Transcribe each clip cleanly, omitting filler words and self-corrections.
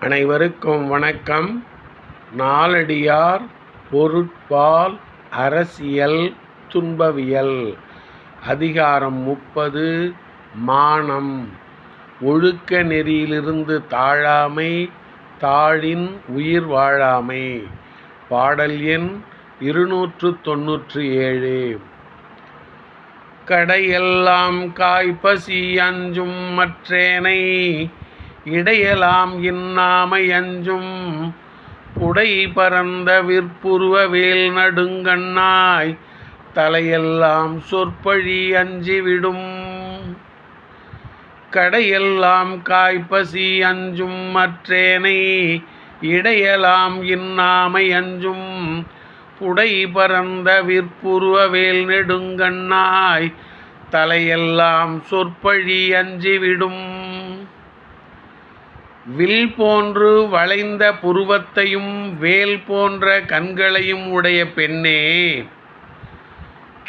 அனைவருக்கும் வணக்கம். நாலடியார் பொருட்பால் அரசியல் துன்பவியல். அதிகாரம் 30. மானம். ஒழுக்க நெறியிலிருந்து தாழாமை, தாழின் உயிர் வாழாமை. பாடல் எண் 297. கடையெல்லாம் காய்பசி அஞ்சும் மற்றேனை, இடையெலாம் இன்னாமை அஞ்சும் புடை பரந்த விற்புருவ வேல் நடுங்கண்ணாய், தலையெல்லாம் சொற்பழி அஞ்சிவிடும். கடையெல்லாம் காய்பசி அஞ்சும் மற்றேனை, இடையெலாம் இன்னாமை அஞ்சும் புடை பரந்த விற்புருவ வேல் நெடுங்கண்ணாய், தலையெல்லாம் சொற்பழி அஞ்சிவிடும். வில் போன்று வளைந்த புருவத்தையும் வேல் போன்ற கண்களையும் உடைய பெண்ணே,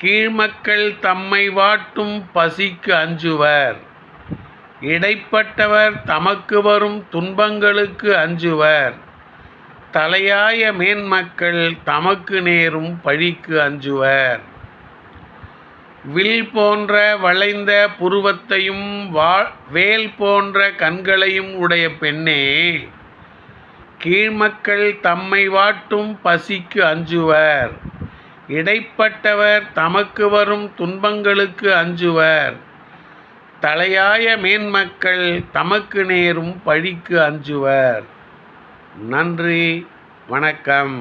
கீழ்மக்கள் தம்மை வாட்டும் பசிக்கு அஞ்சுவர், இடைப்பட்டவர் தமக்கு வரும் துன்பங்களுக்கு அஞ்சுவர், தலையாய மேன்மக்கள் தமக்கு நேரும் பழிக்கு அஞ்சுவர். வில் போன்ற வளைந்த புருவத்தையும் வேல் போன்ற கண்களையும் உடைய பெண்ணே, கீழ்மக்கள் தம்மை வாட்டும் பசிக்கு அஞ்சுவர், இடைப்பட்டவர் தமக்கு வரும் துன்பங்களுக்கு அஞ்சுவர், தலையாய மேன்மக்கள் தமக்கு நேரும் பழிக்கு அஞ்சுவர். நன்றி, வணக்கம்.